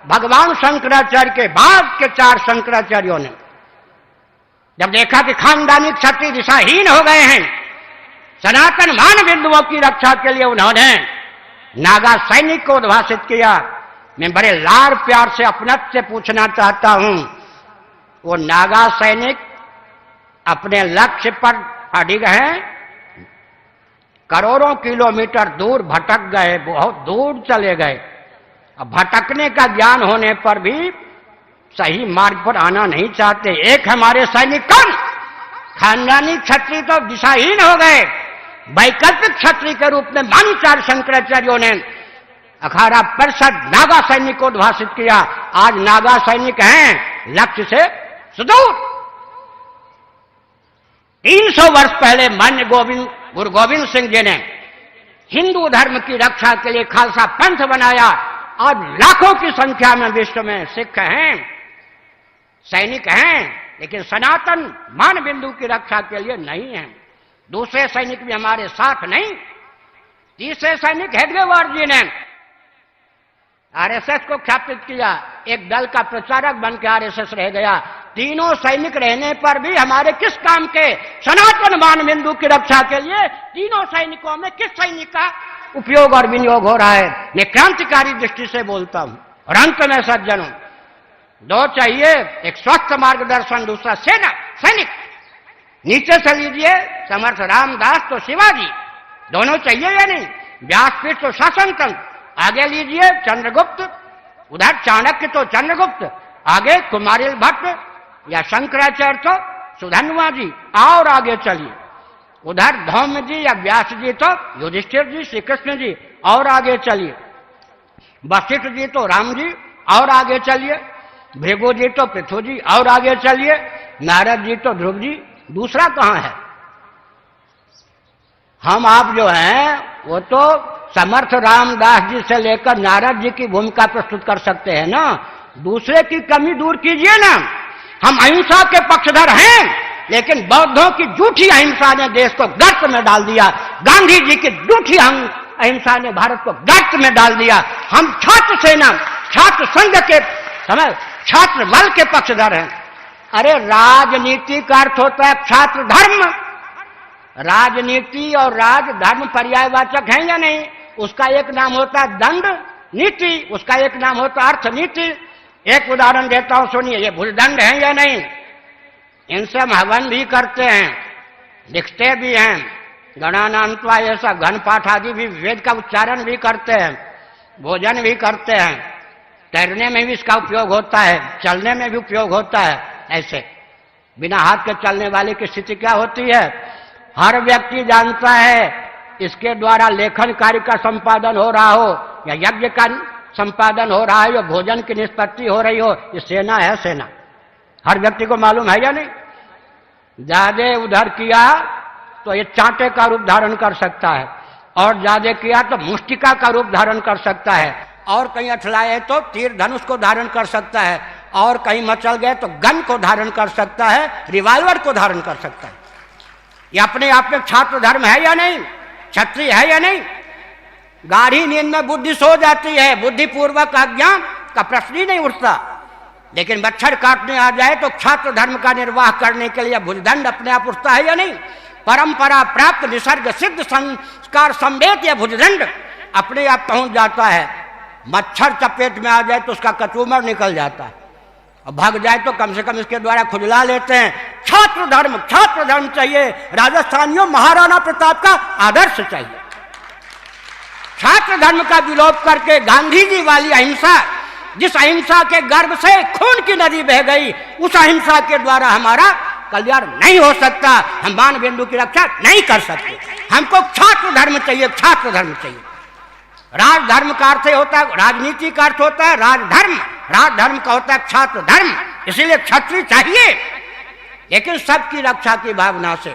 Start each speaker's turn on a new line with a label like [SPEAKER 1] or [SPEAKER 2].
[SPEAKER 1] भगवान शंकराचार्य के बाद के 4 शंकराचार्यों ने जब देखा कि खानदानी क्षत्रिय दिशाहीन हो गए हैं, सनातन मान बिंदुओं की रक्षा के लिए उन्होंने नागा सैनिक को उद्भाषित किया। मैं बड़े लाड़ प्यार से अपनत्व से पूछना चाहता हूं, वो नागा सैनिक अपने लक्ष्य पर अडिग हैं, करोड़ों किलोमीटर दूर भटक गए, बहुत दूर चले गए। अब भटकने का ज्ञान होने पर भी सही मार्ग पर आना नहीं चाहते। एक हमारे सैनिक कम खानदानी क्षत्रिय तो दिशाहीन हो गए, वैकल्पिक क्षत्रिय के रूप में मान 4 शंकराचार्यों ने अखाड़ा परिषद नागा सैनिक को उद्भाषित किया। आज नागा सैनिक हैं लक्ष्य से सुदूर। 300 वर्ष पहले मान्य गुरु गोविंद सिंह जी ने हिंदू धर्म की रक्षा के लिए खालसा पंथ बनाया। आज लाखों की संख्या में विश्व में सिख हैं, सैनिक हैं, लेकिन सनातन मान बिंदु की रक्षा के लिए नहीं है। दूसरे सैनिक भी हमारे साथ नहीं। तीसरे सैनिक हेडगेवार जी ने आरएसएस को ख्यापित किया, एक दल का प्रचारक बन के आरएसएस रह गया। तीनों सैनिक रहने पर भी हमारे किस काम के? सनातन मान बिंदु की रक्षा के लिए तीनों सैनिकों में किस सैनिक का उपयोग और विनियोग हो रहा है? मैं क्रांतिकारी दृष्टि से बोलता हूं। और अंत में सज्जनों, 2 चाहिए, एक स्वस्थ मार्गदर्शन, दूसरा सेना सैनिक। नीचे से लीजिए समर्थ रामदास तो शिवाजी, दोनों चाहिए या नहीं? व्यासपीठ तो शासन तंत्र, आगे लीजिए चंद्रगुप्त, उधर चाणक्य तो चंद्रगुप्त, आगे कुमारिल भट्ट या शंकराचार्य तो सुधन्वा जी, और आगे चलिए उधर धौम्य जी या व्यास जी तो युधिष्ठिर जी, श्री कृष्ण जी, और आगे चलिए वशिष्ठ जी तो राम जी, और आगे चलिए भृगु जी तो पृथु जी, और आगे चलिए नारद जी तो ध्रुव जी। दूसरा कहां है? हम आप जो हैं वो तो समर्थ रामदास जी से लेकर नारद जी की भूमिका प्रस्तुत कर सकते हैं ना। दूसरे की कमी दूर कीजिए ना। हम अहिंसा के पक्षधर हैं, लेकिन बौद्धों की झूठी अहिंसा ने देश को गर्त में डाल दिया। गांधी जी की झूठी अहिंसा ने भारत को गर्त में डाल दिया। हम छात्र सेना, छात्र संघ के समय छात्र बल के पक्षधर हैं। अरे राजनीति का अर्थ होता है छात्र धर्म। राजनीति और राजधर्म पर्यायवाचक हैं या नहीं? उसका एक नाम होता है दंड नीति, उसका एक नाम होता है अर्थ नीति। एक उदाहरण देता हूं, सुनिए, ये भूलदंड है या नहीं? इनसे हम हवन भी करते हैं, लिखते भी हैं, गणानान्त्वा ऐसा घन पाठ आदि भी, वेद का उच्चारण भी करते हैं, भोजन भी करते हैं, तैरने में भी इसका उपयोग होता है, चलने में भी उपयोग होता है। ऐसे बिना हाथ के चलने वाले की स्थिति क्या होती है? हर व्यक्ति जानता है इसके द्वारा लेखन कार्य का संपादन हो रहा हो या यज्ञ का संपादन हो रहा है या भोजन की निष्पत्ति हो रही हो, ये सेना है। सेना हर व्यक्ति को मालूम है या नहीं? ज्यादा उधर किया तो ये चांटे का रूप धारण कर सकता है, और ज्यादा किया तो मुष्टिका का रूप धारण कर सकता है, और कहीं अठलाए तो तीर धनुष को धारण कर सकता है, और कहीं मचल गए तो गन को धारण कर सकता है, रिवॉल्वर को धारण कर सकता है। ये अपने आप में छात्र धर्म है या नहीं? क्षत्रिय है या नहीं? गाढ़ी नींद में बुद्धि सो जाती है, बुद्धिपूर्वक अज्ञान का प्रश्न ही नहीं उठता। लेकिन मच्छर काटने आ जाए तो छात्र धर्म का निर्वाह करने के लिए भुजदंड अपने आप उठता है या नहीं? परंपरा प्राप्त निसर्ग सिद्ध संस्कार संवेद या भुजदंड अपने आप पहुंच जाता है। मच्छर चपेट में आ जाए तो उसका कचूमर निकल जाता है, और भाग जाए तो कम से कम इसके द्वारा खुजला लेते हैं। छात्र धर्म चाहिए। राजस्थानियों, महाराणा प्रताप का आदर्श चाहिए। छात्र धर्म का विलोप करके गांधी जी वाली अहिंसा, जिस अहिंसा के गर्भ से खून की नदी बह गई, उस अहिंसा के द्वारा हमारा कल्याण नहीं हो सकता। हम मान बिंदु की रक्षा नहीं कर सकते। हमको छात्र धर्म चाहिए, छात्र धर्म चाहिए। राजधर्म का अर्थ होता है, राजनीति का अर्थ होता है राजधर्म, राजधर्म का होता है छात्र धर्म। इसीलिए क्षत्रिय चाहिए, लेकिन सबकी रक्षा की भावना से।